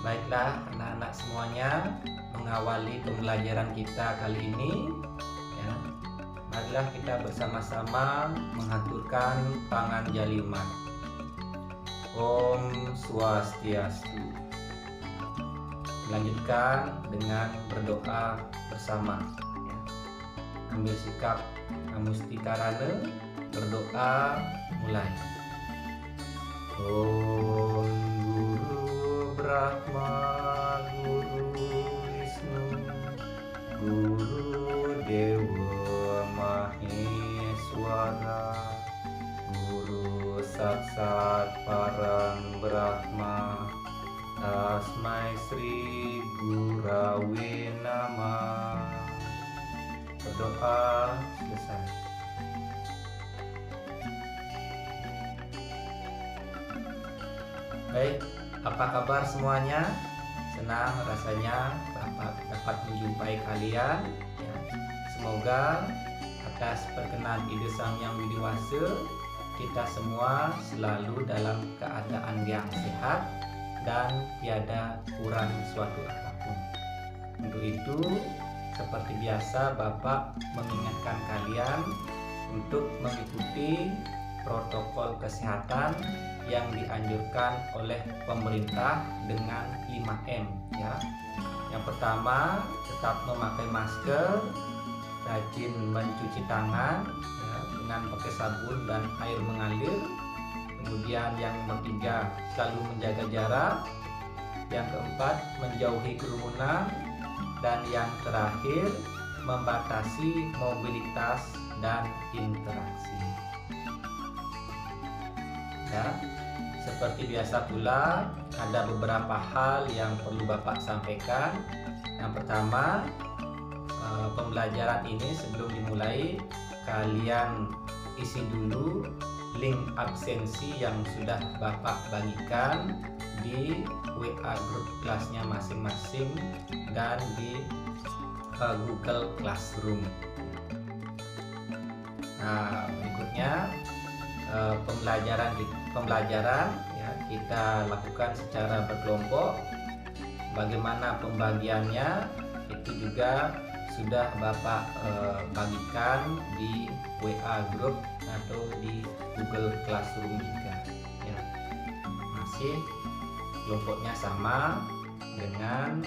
Baiklah anak-anak semuanya, mengawali pembelajaran kita kali ini ya, marilah kita bersama-sama menghaturkan panganjali umat. Om Swastiastu. Lanjutkan dengan berdoa bersama ya. Ambil sikap Amustikarana, berdoa mulai. Om Guru Brahma, Guru Wisnu, Guru Dewa Maheswara, Guru Saksat Parang Brahma, Tasmai Sri Gurave Namah. Berdoa selesai. Baik, apa kabar semuanya? Senang rasanya dapat menjumpai kalian ya. Semoga atas perkenan Ide Sang Yang Widi Wasa, kita semua selalu dalam keadaan yang sehat dan tiada kurang suatu apapun. Untuk itu, seperti biasa Bapak mengingatkan kalian untuk mengikuti protokol kesehatan yang dianjurkan oleh pemerintah dengan 5M ya. Yang pertama, tetap memakai masker, rajin mencuci tangan ya, dengan pakai sabun dan air mengalir. Kemudian yang ketiga, selalu menjaga jarak. Yang keempat, menjauhi kerumunan. Dan yang terakhir, membatasi mobilitas dan interaksi. Ya, seperti biasa pula, ada beberapa hal yang perlu Bapak sampaikan. Yang pertama, pembelajaran ini sebelum dimulai, kalian isi dulu link absensi yang sudah Bapak bagikan di WA grup kelasnya masing-masing dan di Google Classroom. Nah, berikutnya pembelajaran ya, kita lakukan secara berkelompok. Bagaimana pembagiannya itu juga sudah Bapak bagikan di WA group atau di Google Classroom juga ya. Masih kelompoknya sama dengan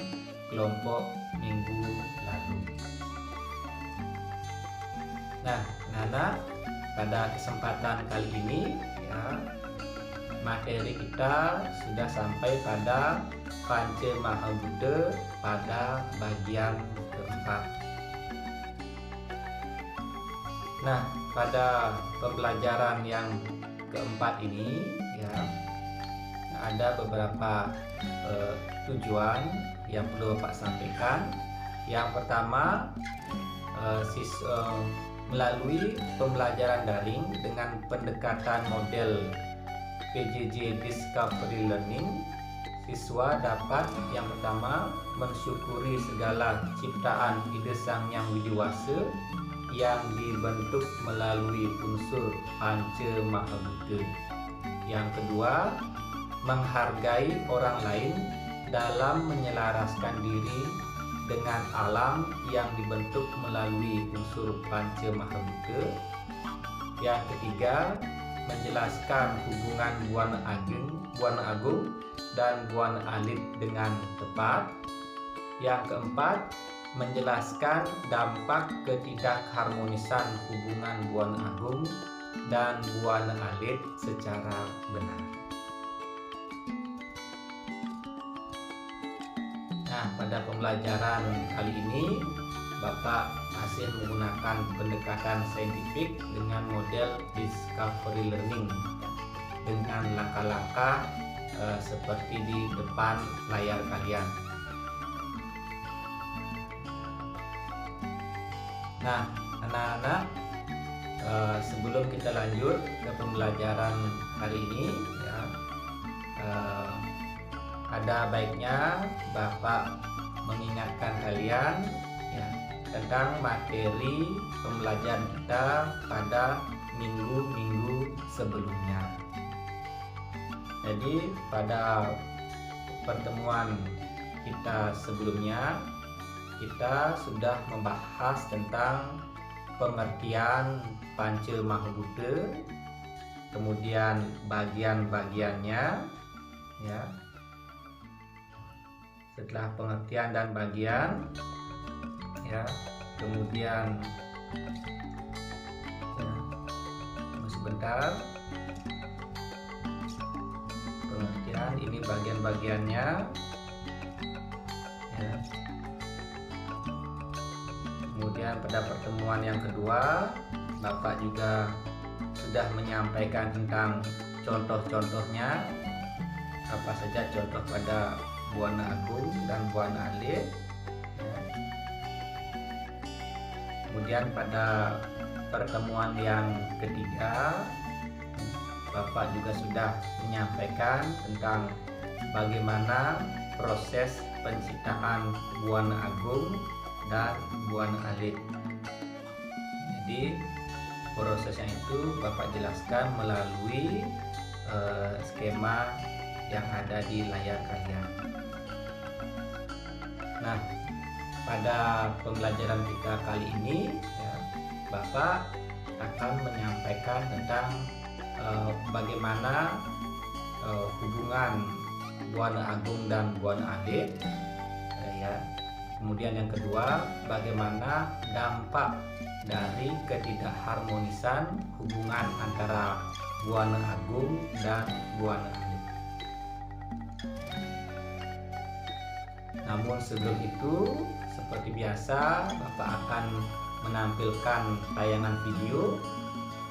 kelompok minggu lalu. Nah, anak-anak, pada kesempatan kali ini ya, materi kita sudah sampai pada Panca Mahabuddha pada bagian keempat. Nah, pada pembelajaran yang keempat ini ya, ada beberapa tujuan yang perlu Bapak sampaikan. Yang pertama, melalui pembelajaran daring dengan pendekatan model PJJ Discovery Learning, siswa dapat yang pertama mensyukuri segala ciptaan Ide Sang Yang Widi Wasa yang dibentuk melalui unsur Panca Mahabuddha. Yang kedua, menghargai orang lain dalam menyelaraskan diri dengan alam yang dibentuk melalui unsur Panca Mahabuddha. Yang ketiga, menjelaskan hubungan Buana Agung dan Buana Alit dengan tepat. Yang keempat, menjelaskan dampak ketidakharmonisan hubungan Buana Agung dan Buana Alit secara benar. Nah, pada pembelajaran kali ini Bapak masih menggunakan pendekatan saintifik dengan model discovery learning dengan langkah-langkah seperti di depan layar kalian. Nah, anak-anak, sebelum kita lanjut ke pembelajaran hari ini ya, ada baiknya Bapak mengingatkan kalian ya, tentang materi pembelajaran kita pada minggu-minggu sebelumnya. Jadi pada pertemuan kita sebelumnya, kita sudah membahas tentang pengertian Panca Mahabhuta, kemudian bagian-bagiannya, ya. Setelah pengertian dan bagian, ya, kemudian sebentar, pengertian ini bagian-bagiannya, ya. Kemudian pada pertemuan yang kedua, Bapak juga sudah menyampaikan tentang contoh-contohnya, apa saja contoh pada Buana Agung dan Buana Alit, ya. Kemudian pada pertemuan yang ketiga, Bapak juga sudah menyampaikan tentang bagaimana proses penciptaan Buana Agung dan Buana Alit. Jadi prosesnya itu Bapak jelaskan melalui skema yang ada di layar kalian. Nah, pada pembelajaran kita kali ini, ya, Bapak akan menyampaikan tentang bagaimana hubungan Buana Agung dan Buana Alit, ya. Kemudian yang kedua, bagaimana dampak dari ketidakharmonisan hubungan antara Buana Agung dan Buana Alit. Namun sebelum itu, seperti biasa, Bapak akan menampilkan tayangan video.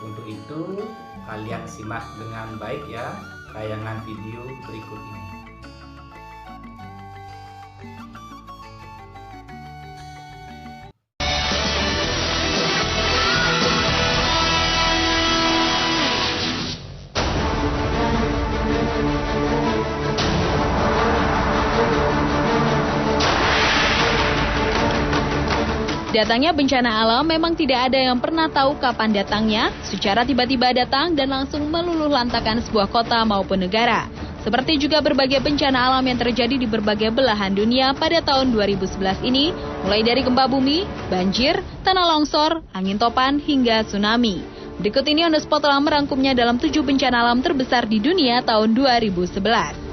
Untuk itu, kalian simak dengan baik ya tayangan video berikut ini. Datangnya bencana alam memang tidak ada yang pernah tahu kapan datangnya, secara tiba-tiba datang dan langsung meluluh lantakan sebuah kota maupun negara. Seperti juga berbagai bencana alam yang terjadi di berbagai belahan dunia pada tahun 2011 ini, mulai dari gempa bumi, banjir, tanah longsor, angin topan, hingga tsunami. Berikut ini On The Spot telah merangkumnya dalam 7 bencana alam terbesar di dunia tahun 2011.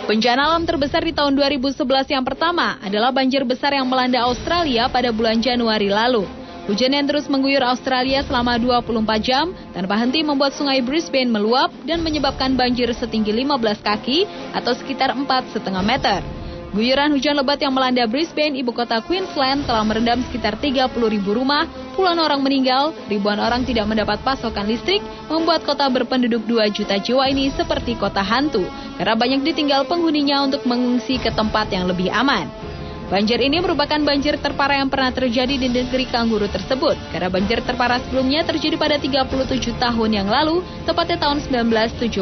Bencana alam terbesar di tahun 2011 yang pertama adalah banjir besar yang melanda Australia pada bulan Januari lalu. Hujan yang terus mengguyur Australia selama 24 jam tanpa henti membuat sungai Brisbane meluap dan menyebabkan banjir setinggi 15 kaki atau sekitar 4,5 meter. Guyuran hujan lebat yang melanda Brisbane, ibu kota Queensland, telah merendam sekitar 30.000 rumah, puluhan orang meninggal, ribuan orang tidak mendapat pasokan listrik, membuat kota berpenduduk 2 juta jiwa ini seperti kota hantu, karena banyak ditinggal penghuninya untuk mengungsi ke tempat yang lebih aman. Banjir ini merupakan banjir terparah yang pernah terjadi di negeri kanguru tersebut, karena banjir terparah sebelumnya terjadi pada 37 tahun yang lalu, tepatnya tahun 1974.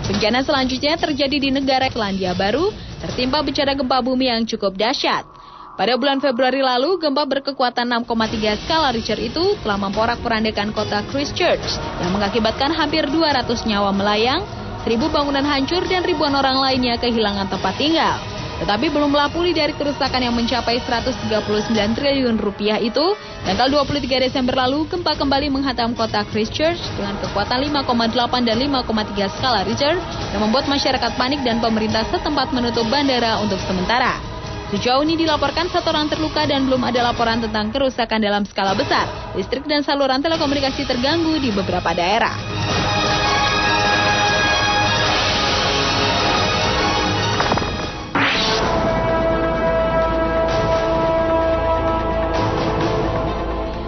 Bencana selanjutnya terjadi di negara Selandia Baru, tertimpa bencana gempa bumi yang cukup dahsyat. Pada bulan Februari lalu, gempa berkekuatan 6,3 skala Richter itu telah memporak-porandakan kota Christchurch yang mengakibatkan hampir 200 nyawa melayang, 1.000 bangunan hancur dan ribuan orang lainnya kehilangan tempat tinggal. Tetapi belumlah pulih dari kerusakan yang mencapai 139 triliun rupiah itu, tanggal 23 Desember lalu gempa kembali menghantam kota Christchurch dengan kekuatan 5,8 dan 5,3 skala Richter yang membuat masyarakat panik dan pemerintah setempat menutup bandara untuk sementara. Sejauh ini dilaporkan 1 orang terluka dan belum ada laporan tentang kerusakan dalam skala besar. Listrik dan saluran telekomunikasi terganggu di beberapa daerah.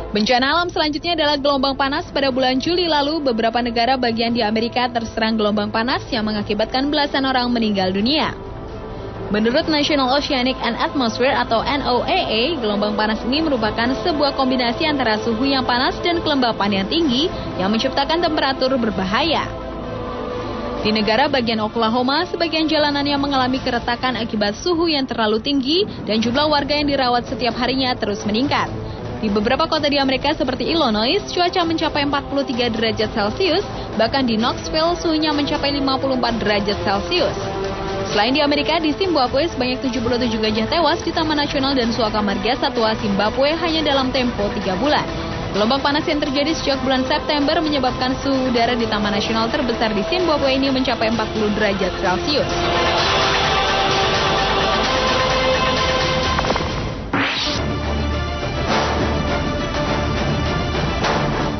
Bencana alam selanjutnya adalah gelombang panas. Pada bulan Juli lalu, beberapa negara bagian di Amerika terserang gelombang panas yang mengakibatkan belasan orang meninggal dunia. Menurut National Oceanic and Atmosphere atau NOAA, gelombang panas ini merupakan sebuah kombinasi antara suhu yang panas dan kelembapan yang tinggi yang menciptakan temperatur berbahaya. Di negara bagian Oklahoma, sebagian jalanannya mengalami keretakan akibat suhu yang terlalu tinggi dan jumlah warga yang dirawat setiap harinya terus meningkat. Di beberapa kota di Amerika seperti Illinois, cuaca mencapai 43 derajat Celcius, bahkan di Knoxville suhunya mencapai 54 derajat Celcius. Selain di Amerika, di Zimbabwe sebanyak 77 gajah tewas di Taman Nasional dan Suaka Marga Satwa Zimbabwe hanya dalam tempo 3 bulan. Gelombang panas yang terjadi sejak bulan September menyebabkan suhu udara di Taman Nasional terbesar di Zimbabwe ini mencapai 40 derajat Celcius.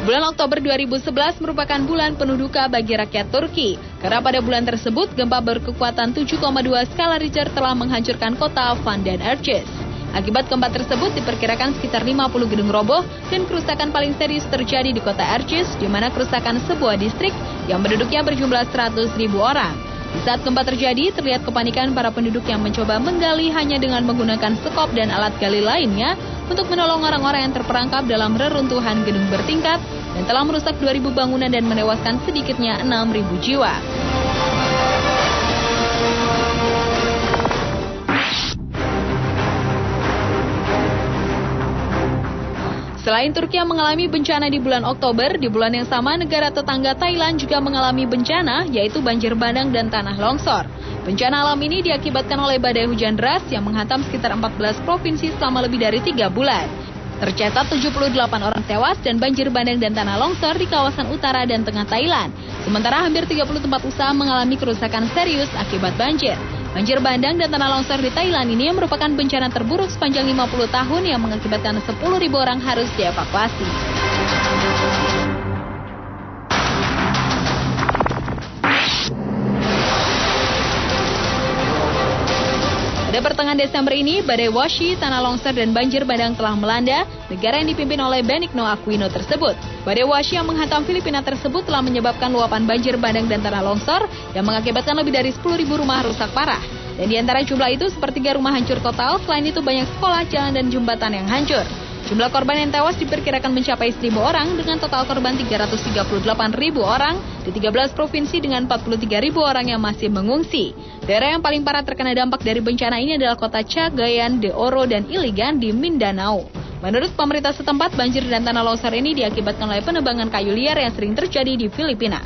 Bulan Oktober 2011 merupakan bulan penuh duka bagi rakyat Turki, karena pada bulan tersebut gempa berkekuatan 7,2 skala Richter telah menghancurkan kota Van den Erciyes. Akibat gempa tersebut diperkirakan sekitar 50 gedung roboh dan kerusakan paling serius terjadi di kota Erciyes, di mana kerusakan sebuah distrik yang penduduknya berjumlah 100.000 orang. Di saat gempa terjadi, terlihat kepanikan para penduduk yang mencoba menggali hanya dengan menggunakan sekop dan alat gali lainnya untuk menolong orang-orang yang terperangkap dalam reruntuhan gedung bertingkat dan telah merusak 2.000 bangunan dan menewaskan sedikitnya 6.000 jiwa. Selain Turki yang mengalami bencana di bulan Oktober, di bulan yang sama negara tetangga Thailand juga mengalami bencana, yaitu banjir bandang dan tanah longsor. Bencana alam ini diakibatkan oleh badai hujan deras yang menghantam sekitar 14 provinsi selama lebih dari 3 bulan. Tercatat 78 orang tewas dan banjir bandang dan tanah longsor di kawasan utara dan tengah Thailand. Sementara hampir 30 tempat usaha mengalami kerusakan serius akibat banjir. Banjir bandang dan tanah longsor di Thailand ini merupakan bencana terburuk sepanjang 50 tahun yang mengakibatkan 10.000 orang harus dievakuasi. Pada pertengahan Desember ini, badai Washi, tanah longsor dan banjir bandang telah melanda negara yang dipimpin oleh Benigno Aquino tersebut. Badai Washi yang menghantam Filipina tersebut telah menyebabkan luapan banjir bandang dan tanah longsor yang mengakibatkan lebih dari 10.000 rumah rusak parah. Dan di antara jumlah itu, sepertiga rumah hancur total, selain itu banyak sekolah, jalan, dan jembatan yang hancur. Jumlah korban yang tewas diperkirakan mencapai 1.000 orang dengan total korban 338.000 orang di 13 provinsi dengan 43.000 orang yang masih mengungsi. Daerah yang paling parah terkena dampak dari bencana ini adalah kota Cagayan de Oro dan Iligan di Mindanao. Menurut pemerintah setempat, banjir dan tanah longsor ini diakibatkan oleh penebangan kayu liar yang sering terjadi di Filipina.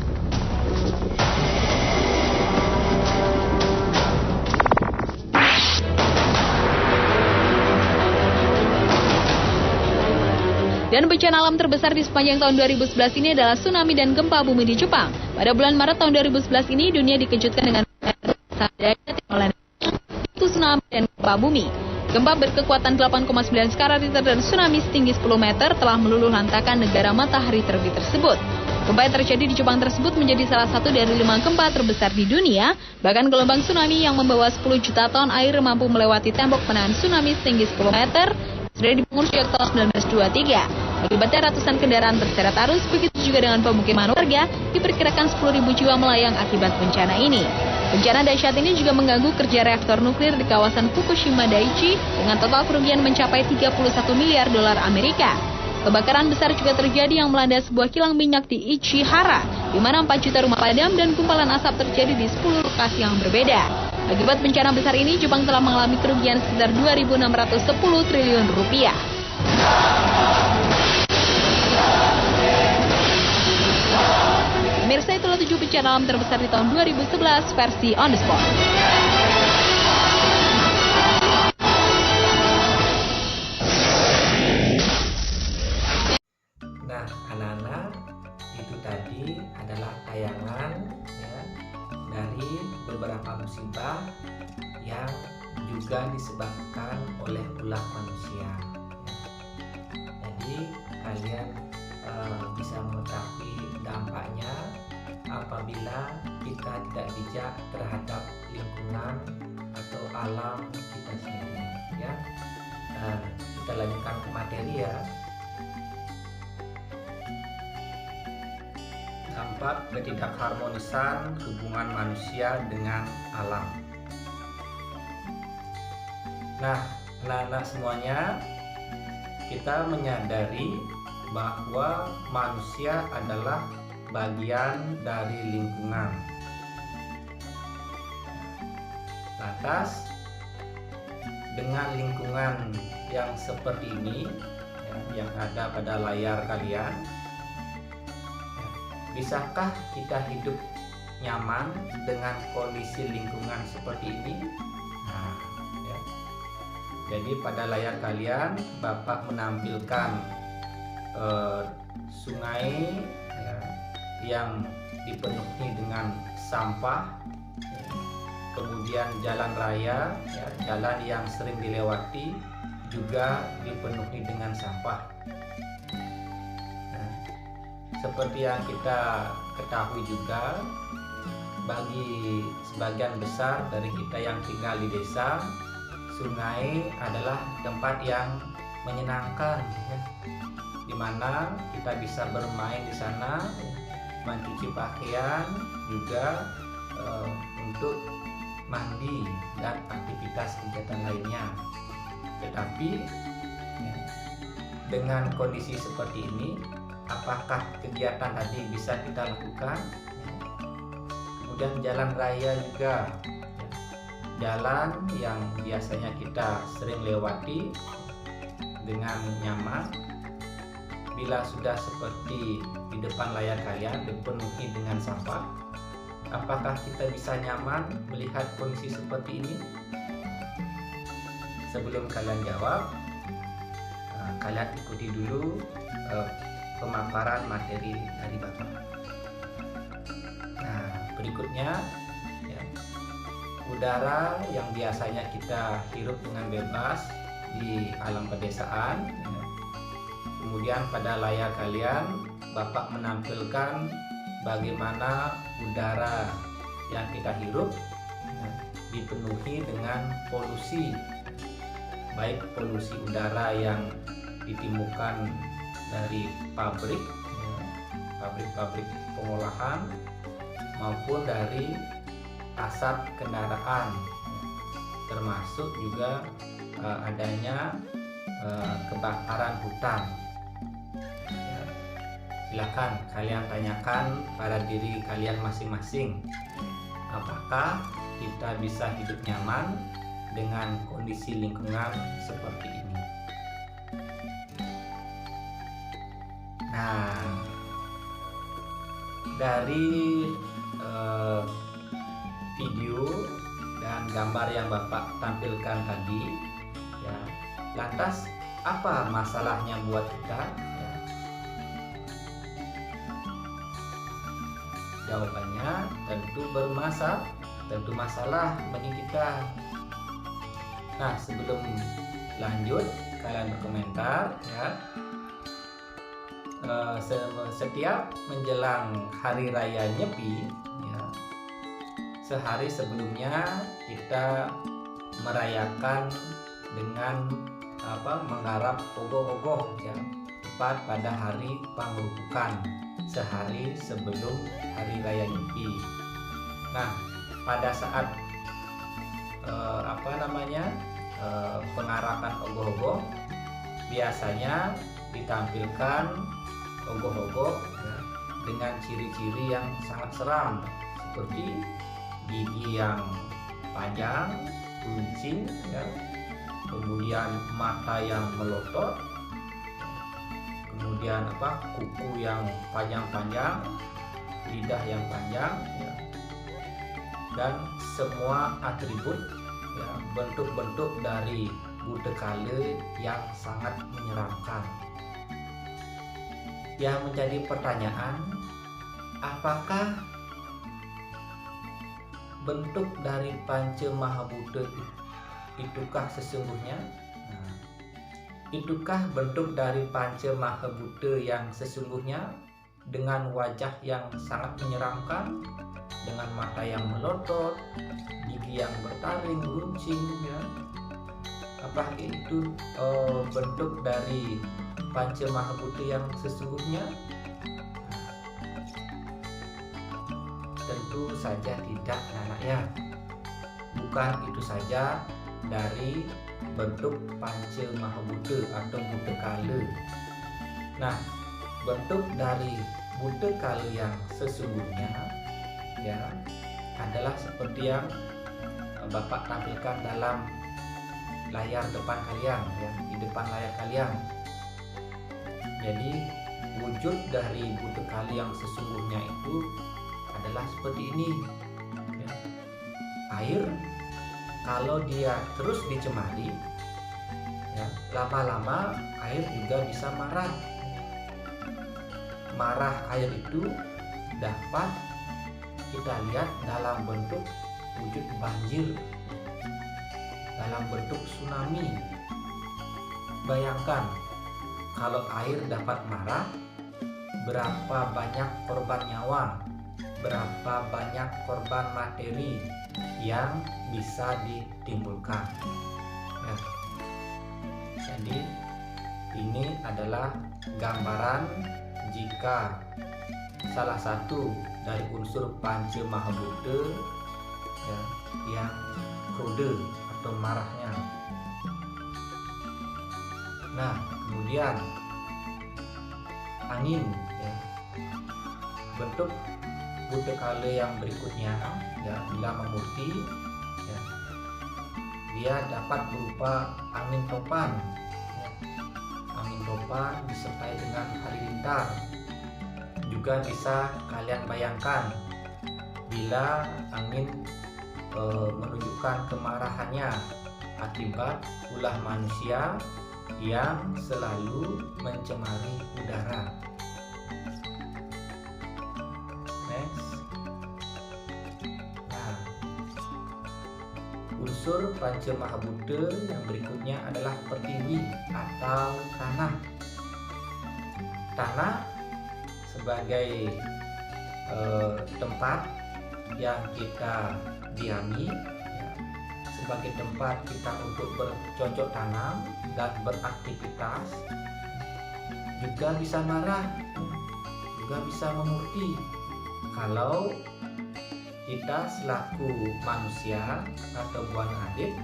Dan bencana alam terbesar di sepanjang tahun 2011 ini adalah tsunami dan gempa bumi di Jepang. Pada bulan Maret tahun 2011 ini, dunia dikejutkan dengan itu tsunami dan gempa bumi. Gempa berkekuatan 8,9 skala Richter dan tsunami setinggi 10 meter telah meluluhlantakkan negara matahari terbit tersebut. Gempa yang terjadi di Jepang tersebut menjadi salah satu dari 5 gempa terbesar di dunia. Bahkan gelombang tsunami yang membawa 10 juta ton air mampu melewati tembok penahan tsunami setinggi 10 meter sudah dibangun sejak tahun 1923. Akibatnya ratusan kendaraan terseret arus, begitu juga dengan pemukiman warga, diperkirakan 10.000 jiwa melayang akibat bencana ini. Bencana dahsyat ini juga mengganggu kerja reaktor nuklir di kawasan Fukushima Daiichi dengan total kerugian mencapai 31 miliar dolar Amerika. Kebakaran besar juga terjadi yang melanda sebuah kilang minyak di Ichihara, di mana 4 juta rumah padam dan gumpalan asap terjadi di 10 lokasi yang berbeda. Akibat bencana besar ini, Jepang telah mengalami kerugian sekitar 2.610 triliun rupiah. Pemirsa, itulah 7 bencana alam terbesar di tahun 2011 versi On The Spot. Nah, anak-anak, itu tadi adalah tayangan ya, dari beberapa musibah yang juga disebabkan oleh ulah manusia. Jadi kalian bisa mengetahui dampaknya apabila kita tidak bijak terhadap lingkungan atau alam kita sendiri. Ya, kita lanjutkan ke materi ya. Dampak ketidakharmonisan hubungan manusia dengan alam. Nah, anak-anak semuanya, kita menyadari bahwa manusia adalah bagian dari lingkungan. Lantas, dengan lingkungan yang seperti ini, ya, yang ada pada layar kalian, ya, bisakah kita hidup nyaman dengan kondisi lingkungan seperti ini? Nah, ya. Jadi pada layar kalian, Bapak menampilkan sungai, ya, yang dipenuhi dengan sampah, ya. Kemudian jalan raya, ya, jalan yang sering dilewati juga dipenuhi dengan sampah. Nah, seperti yang kita ketahui juga, bagi sebagian besar dari kita yang tinggal di desa, sungai adalah tempat yang menyenangkan, ya, di mana kita bisa bermain di sana, mencuci pakaian, juga untuk mandi dan aktivitas kegiatan lainnya. Tetapi ya, dengan kondisi seperti ini, apakah kegiatan tadi bisa kita lakukan? Kemudian jalan raya juga, ya, jalan yang biasanya kita sering lewati dengan nyaman, bila sudah seperti di depan layar kalian dipenuhi dengan sampah, apakah kita bisa nyaman melihat kondisi seperti ini? Sebelum kalian jawab, kalian ikuti dulu pemaparan materi dari Bapak. Nah, berikutnya, ya, udara yang biasanya kita hirup dengan bebas di alam pedesaan, ya. Kemudian pada layar kalian, Bapak menampilkan bagaimana udara yang kita hirup, ya, dipenuhi dengan polusi, baik polusi udara yang ditimbulkan dari pabrik, ya, pabrik-pabrik pengolahan, maupun dari asap kendaraan, termasuk juga adanya kebakaran hutan. Silakan kalian tanyakan pada diri kalian masing-masing, apakah kita bisa hidup nyaman dengan kondisi lingkungan seperti ini. Nah, dari video dan gambar yang Bapak tampilkan tadi, ya, lantas apa masalahnya buat kita? Ya. Jawabannya tentu masalah bagi kita. Nah, sebelum lanjut, kalian berkomentar, ya. Setiap menjelang hari raya Nyepi, ya, sehari sebelumnya kita merayakan dengan menggarap ogoh-ogoh, ya, tepat pada hari Pangerubukan, sehari sebelum hari raya Nyepi. Nah, pada saat pengarapan ogoh-ogoh, biasanya ditampilkan ogoh-ogoh, ya, dengan ciri-ciri yang sangat seram, seperti gigi yang panjang, runcing, ya, kemudian mata yang melotot, kemudian kuku yang panjang-panjang, lidah yang panjang, ya, dan semua atribut, ya, bentuk-bentuk dari budekale yang sangat menyeramkan. Yang menjadi pertanyaan, apakah bentuk dari Panca Maha Buddha itukah sesungguhnya? Nah, itukah bentuk dari Panca Maha Buddha yang sesungguhnya, dengan wajah yang sangat menyeramkan, dengan mata yang melotot, gigi yang bertaring, runcing, ya? Apakah itu bentuk dari Panca Maha Buddha yang sesungguhnya? Tentu saja tidak, anak ya. Bukan itu saja dari bentuk panca maha buta atau buta kala. Nah, bentuk dari buta kala yang sesungguhnya ya adalah seperti yang Bapak tampilkan dalam layar depan kalian ya, di depan layar kalian. Jadi wujud dari buta kala yang sesungguhnya itu adalah seperti ini ya. Air kalau dia terus dicemari ya, lama-lama air juga bisa marah. Marah air itu dapat kita lihat dalam bentuk wujud banjir, dalam bentuk tsunami. Bayangkan kalau air dapat marah, berapa banyak korban nyawa, berapa banyak korban materi yang bisa ditimbulkan ya. Jadi ini adalah gambaran jika salah satu dari unsur panca maha buta ya, yang kode atau marahnya. Nah, kemudian angin ya. Bentuk buta kala yang berikutnya ya, bila memutih ya, dia dapat berupa angin topan ya. Angin topan disertai dengan halilintar. Juga bisa kalian bayangkan bila angin menunjukkan kemarahannya akibat ulah manusia yang selalu mencemari udara. Next. Nah, unsur panca maha buta yang berikutnya adalah pertiwi atau tanah. Tanah sebagai tempat yang kita diami ya, sebagai tempat kita untuk bercocok tanam dan beraktivitas, juga bisa marah, juga bisa memutih kalau kita selaku manusia atau buana adik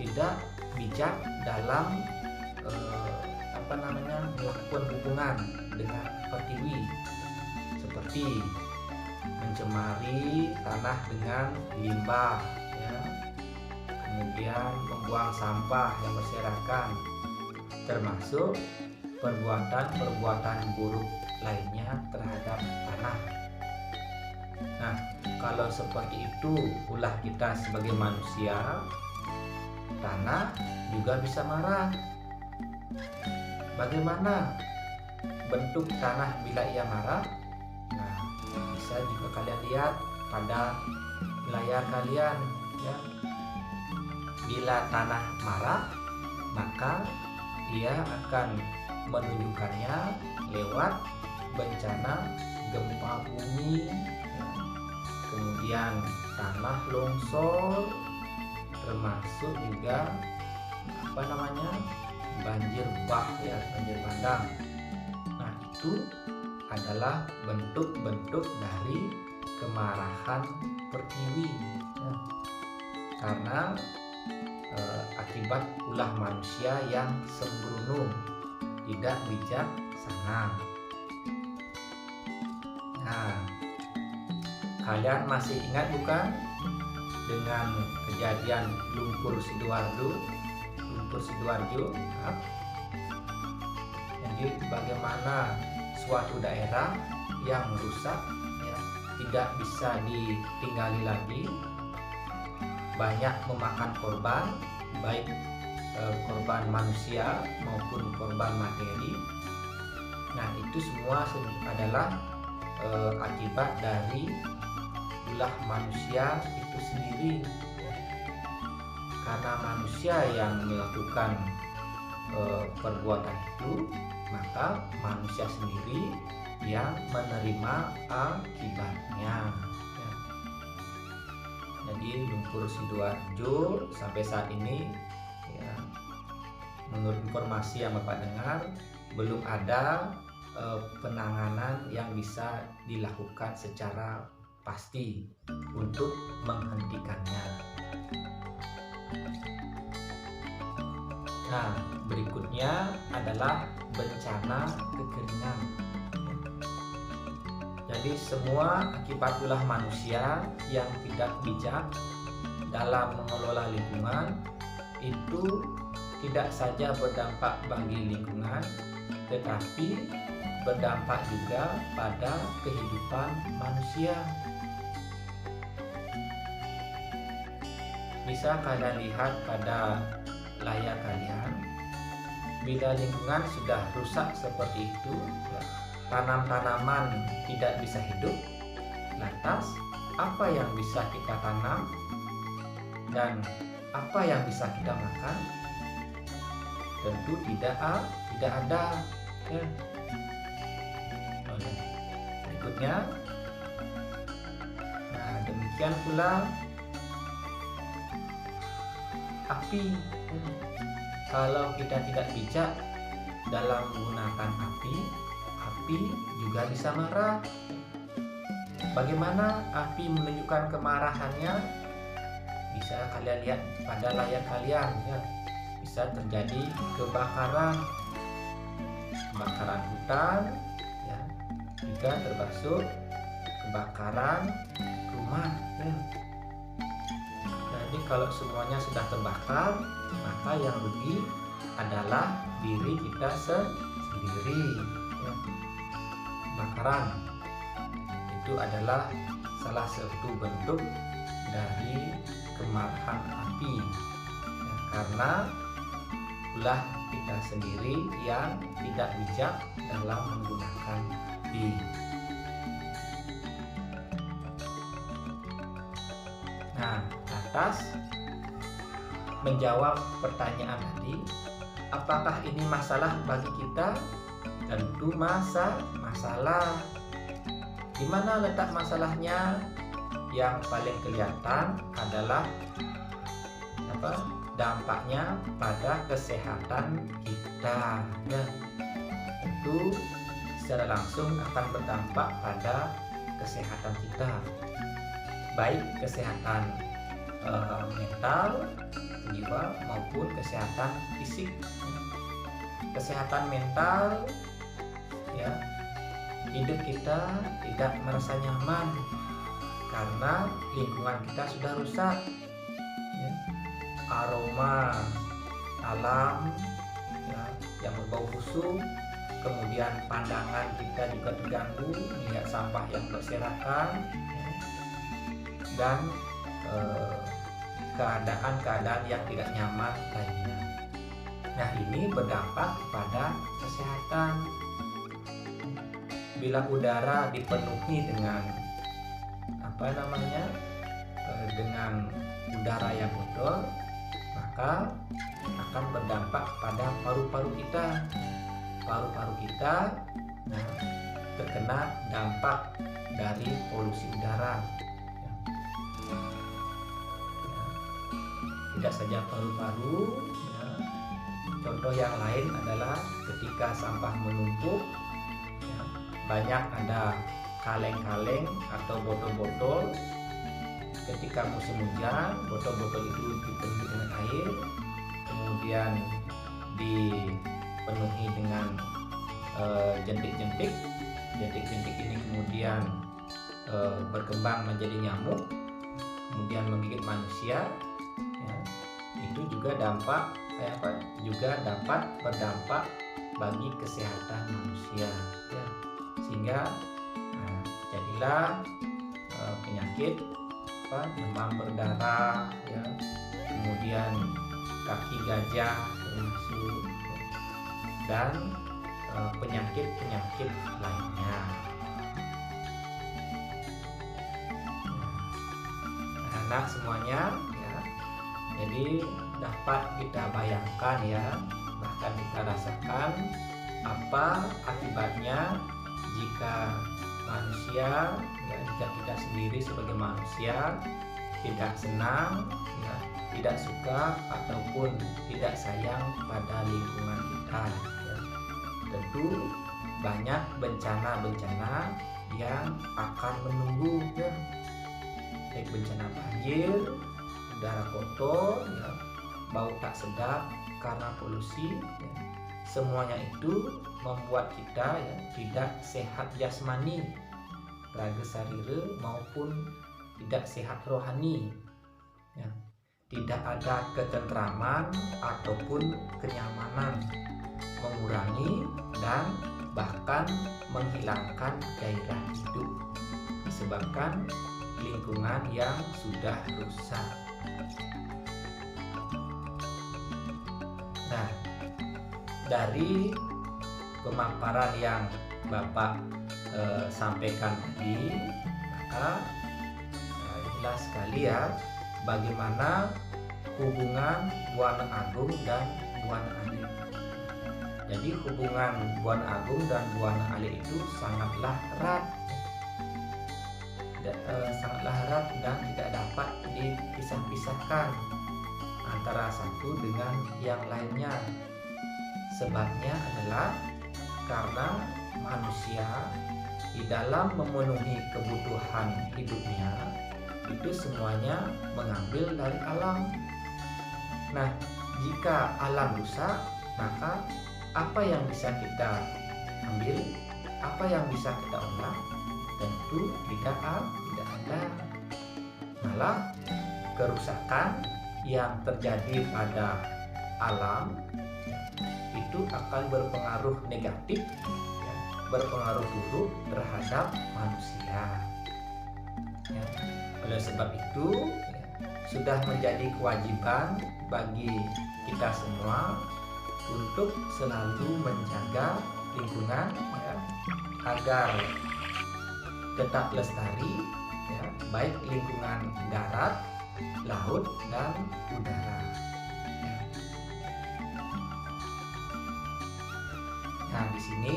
tidak bijak dalam melakukan hubungan dengan pertiwi, seperti mencemari tanah dengan limbah ya, kemudian membuang sampah yang berserakan, termasuk perbuatan-perbuatan buruk lainnya terhadap tanah. Nah, kalau seperti itu ulah kita sebagai manusia, tanah juga bisa marah. Bagaimana bentuk tanah bila ia marah? Nah, bisa juga kalian lihat pada layar kalian ya. Bila tanah marah, maka ia akan menunjukkannya lewat bencana gempa bumi ya. Kemudian tanah longsor, termasuk juga banjir bah ya, banjir bandang. Nah, itu adalah bentuk-bentuk dari kemarahan pertiwi ya. Karena akibat ulah manusia yang sembrono, tidak bijaksana. Nah, kalian masih ingat bukan dengan kejadian lumpur Sidoarjo? Jadi bagaimana suatu daerah yang rusak ya, tidak bisa ditinggali lagi, banyak memakan korban, baik korban manusia maupun korban materi. Nah, itu semua adalah akibat dari ulah manusia itu sendiri. Karena manusia yang melakukan perbuatan itu, maka manusia sendiri yang menerima akibatnya ya. Jadi lumpur Sidoarjo sampai saat ini ya, menurut informasi yang Bapak dengar, belum ada penanganan yang bisa dilakukan secara pasti untuk menghentikannya. Nah, berikutnya adalah bencana kekeringan. Jadi semua akibat ulah manusia yang tidak bijak dalam mengelola lingkungan itu tidak saja berdampak bagi lingkungan, tetapi berdampak juga pada kehidupan manusia. Bisa kalian lihat pada layar kalian, bila lingkungan sudah rusak seperti itu, tanam-tanaman tidak bisa hidup. Lantas, apa yang bisa kita tanam dan apa yang bisa kita makan? Tentu tidak ada. Ya. Berikutnya, nah demikian pula api. Kalau kita tidak bijak dalam menggunakan api juga bisa marah. Bagaimana api menunjukkan kemarahannya? Bisa kalian lihat pada layar kalian, ya. Bisa terjadi kebakaran hutan, ya. Juga termasuk kebakaran rumah, ya. Jadi kalau semuanya sudah terbakar, maka yang rugi adalah diri kita sendiri. Ya. Kebakaran itu adalah salah satu bentuk dari kemarahan api, ya, karena ulah kita sendiri yang tidak bijak dalam menggunakan api. Nah, atas menjawab pertanyaan tadi, apakah ini masalah bagi kita? Tentu masalah. Di mana letak masalahnya? Yang paling kelihatan adalah dampaknya pada kesehatan kita. Ya, tentu secara langsung akan berdampak pada kesehatan kita, baik kesehatan mental, jiwa maupun kesehatan fisik. Kesehatan mental, ya, hidup kita tidak merasa nyaman karena lingkungan kita sudah rusak, ya. Aroma alam, ya, yang berbau busuk, kemudian pandangan kita juga terganggu melihat sampah yang berserakan, ya, dan keadaan-keadaan yang tidak nyaman lainnya. Nah, ini berdampak pada kesehatan. Bila udara dipenuhi dengan dengan udara yang kotor, maka akan berdampak pada paru-paru kita. Paru-paru kita terkena dampak dari polusi udara. Tidak saja paru-paru, ya. Contoh yang lain adalah ketika sampah menumpuk, ya, banyak ada kaleng-kaleng atau botol-botol. Ketika musim hujan, botol-botol itu dipenuhi dengan air, kemudian dipenuhi dengan jentik-jentik. Jentik-jentik ini kemudian berkembang menjadi nyamuk, kemudian menggigit manusia. Ya, itu juga dapat berdampak bagi kesehatan manusia, ya. Sehingga jadilah penyakit demam berdarah, ya, kemudian kaki gajah termasuk, ya, dan penyakit-penyakit lainnya. Anak semuanya, ya, jadi dapat kita bayangkan, ya, bahkan kita rasakan apa akibatnya jika manusia, ya, jika kita sendiri sebagai manusia tidak senang, ya, tidak suka ataupun tidak sayang pada lingkungan kita, ya. Tentu banyak bencana-bencana yang akan menunggu, ya. Baik bencana banjir, udara kotor, ya, bau tak sedap, karena polusi, ya, semuanya itu membuat kita ya tidak sehat jasmani, raga sarira maupun tidak sehat rohani, ya. Tidak ada ketentraman ataupun kenyamanan, mengurangi dan bahkan menghilangkan gairah hidup disebabkan lingkungan yang sudah rusak. Nah, dari pemaparan yang Bapak sampaikan tadi, maka jelas sekali ya bagaimana hubungan Buana Agung dan Buana Alik. Jadi hubungan Buana Agung dan Buana Alik itu sangatlah erat, dan tidak dapat dipisah-pisahkan antara satu dengan yang lainnya. Sebabnya adalah karena manusia di dalam memenuhi kebutuhan hidupnya itu semuanya mengambil dari alam. Nah, jika alam rusak, maka apa yang bisa kita ambil, apa yang bisa kita olah? Tentu tidak ada. Malah kerusakan yang terjadi pada alam itu akan berpengaruh negatif, ya, berpengaruh buruk terhadap manusia. Ya. Oleh sebab itu ya, sudah menjadi kewajiban bagi kita semua untuk selalu menjaga lingkungan ya, agar tetap lestari, ya, baik lingkungan darat, laut, dan udara. Ya. Nah, di sini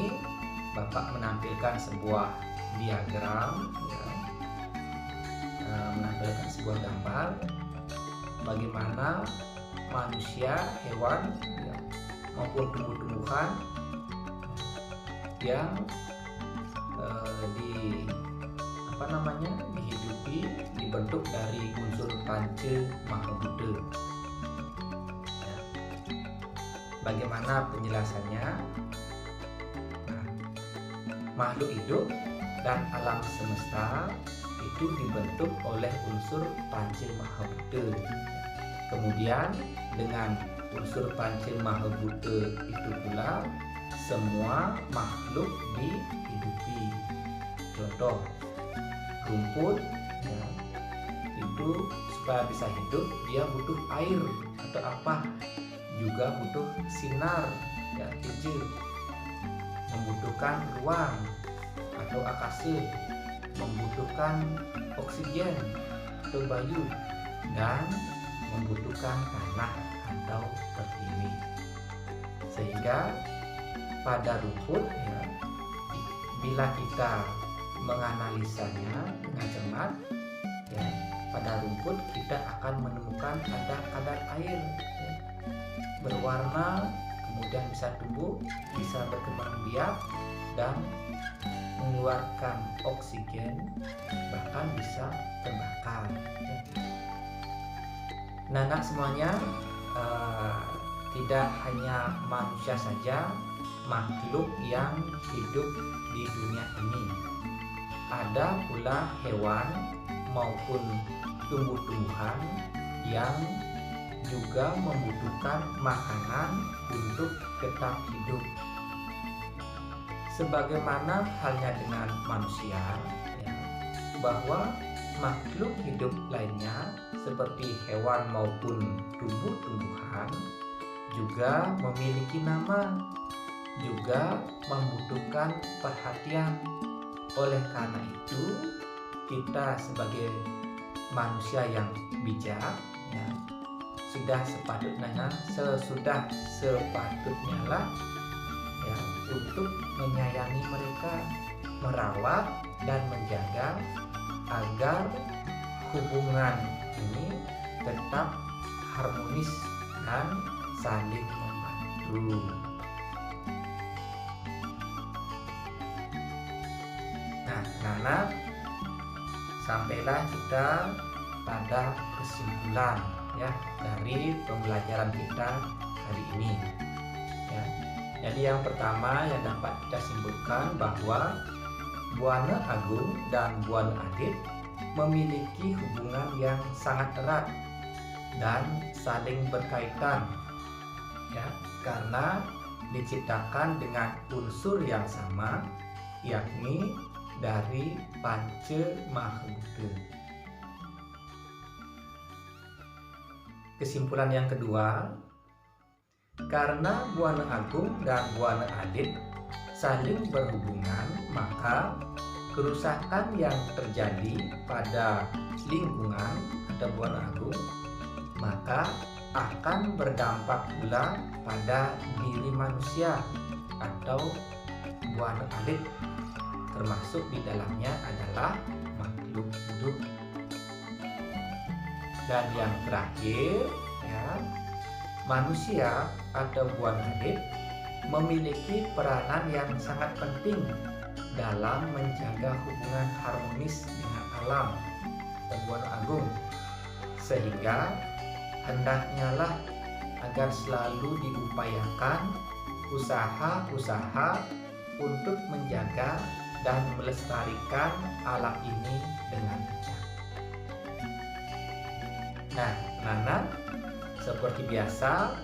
Bapak menampilkan sebuah diagram, ya, menampilkan sebuah gambar bagaimana manusia, hewan, ya, maupun tumbuh-tumbuhan yang dihidupi dibentuk dari unsur panca mahabuddha. Ya. Bagaimana penjelasannya? Nah, makhluk hidup dan alam semesta itu dibentuk oleh unsur panca mahabuddha. Kemudian dengan unsur panca mahabuddha itu pula semua makhluk dihidupi. Contoh, rumput ya, itu supaya bisa hidup dia butuh air atau apa, juga butuh sinar ya, hijau, membutuhkan ruang atau akase, membutuhkan oksigen atau bayu, dan membutuhkan tanah atau pertiwi. Sehingga pada rumput ya, bila kita menganalisanya dengan cermat ya, pada rumput kita akan menemukan ada kadar air ya, berwarna, kemudian bisa tumbuh, bisa berkembang biak dan mengeluarkan oksigen, bahkan bisa terbakar ya. Nah, semuanya tidak hanya manusia saja makhluk yang hidup di dunia ini, ada pula hewan maupun tumbuh-tumbuhan yang juga membutuhkan makanan untuk tetap hidup. Sebagaimana halnya dengan manusia, ya, bahwa makhluk hidup lainnya seperti hewan maupun tumbuh-tumbuhan juga memiliki nama, juga membutuhkan perhatian. Oleh karena itu, kita sebagai manusia yang bijak ya, sudah sepatutnya lah ya, untuk menyayangi mereka, merawat dan menjaga agar hubungan ini tetap harmonis dan saling membantu. Nah, sampailah kita pada kesimpulan ya dari pembelajaran kita kali ini. Ya. Jadi yang pertama yang dapat kita simpulkan bahwa Buana Agung dan Buana Adit memiliki hubungan yang sangat erat dan saling berkaitan, ya, karena diciptakan dengan unsur yang sama, yakni dari Panca Mahabuddha. Kesimpulan yang kedua, karena Buana Agung dan Buana Adit saling berhubungan, maka kerusakan yang terjadi pada lingkungan atau Buana Agung maka akan berdampak pula pada diri manusia atau Buana Adit, termasuk di dalamnya adalah makhluk hidup. Dan yang terakhir, ya, manusia atau Buana Adit memiliki peranan yang sangat penting dalam menjaga hubungan harmonis dengan alam dan Buana Agung, sehingga hendaknya lah agar selalu diupayakan usaha-usaha untuk menjaga dan melestarikan alam ini dengan bijak. Nah, anak-anak, seperti biasa,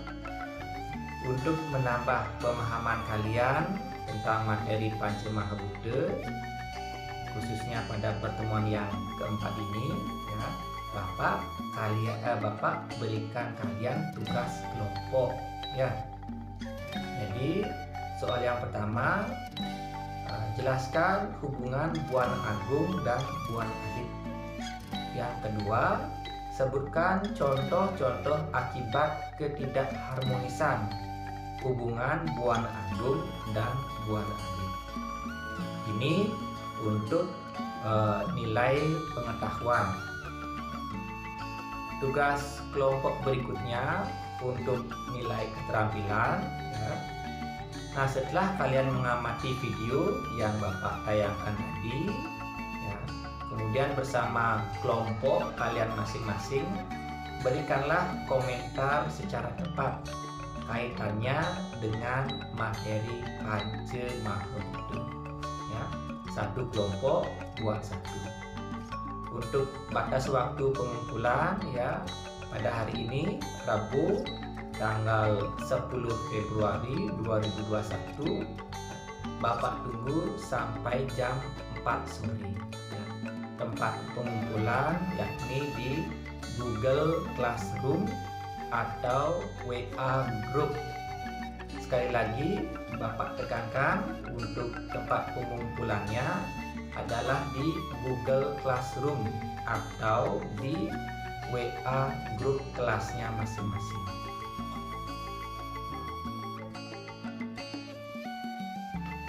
untuk menambah pemahaman kalian tentang materi Panca Mahabuddha, khususnya pada pertemuan yang keempat ini, ya, Bapak berikan kalian tugas kelompok, ya. Jadi soal yang pertama, jelaskan hubungan Buana Agung dan Buana Adit. Yang kedua, sebutkan contoh-contoh akibat ketidakharmonisan hubungan Buana Agung dan Buana Adit. Ini untuk nilai pengetahuan. Tugas kelompok berikutnya untuk nilai keterampilan, ya. Nah, setelah kalian mengamati video yang Bapak tayangkan tadi, ya, kemudian bersama kelompok kalian masing-masing berikanlah komentar secara tepat kaitannya dengan materi Panca Mahabuddha, ya. Satu kelompok buat satu. Untuk batas waktu pengumpulan, ya, pada hari ini Rabu tanggal 10 Februari 2021, Bapak tunggu sampai jam 4 sore, ya. Tempat pengumpulan yakni di Google Classroom atau WA Group. Sekali lagi Bapak tekankan, untuk tempat pengumpulannya adalah di Google Classroom atau di WA Group kelasnya masing-masing.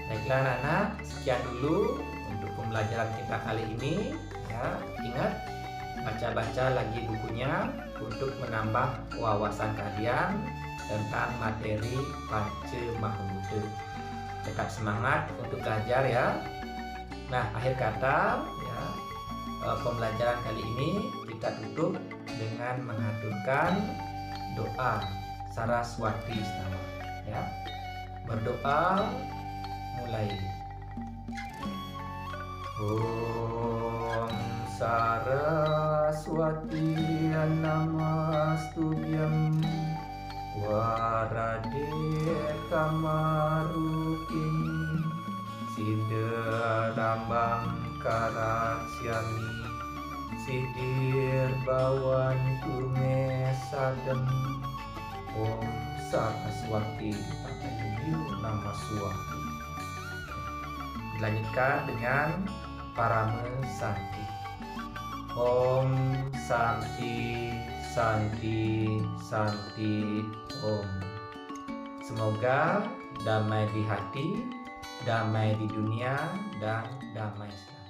Baiklah anak-anak, sekian dulu untuk pembelajaran kita kali ini, ya. Ingat, baca-baca lagi bukunya untuk menambah wawasan kalian tentang materi Panca Mahabuddha. Tetap semangat untuk belajar, ya. Nah, akhir kata, ya, pembelajaran kali ini kita tutup dengan mengaturkan doa Saraswati Stava, ya. Berdoa mulai. Om Saraswati Namastubhyam Warade Kamarukini Siddharambang Karasyami Sidir Bawantu Mesadem. Om Saraswati Patayuyu Namaswati. Dilanjutkan dengan Parama Santi. Om Santi Santi Santi Om. Semoga damai di hati, damai di dunia, dan damai selalu.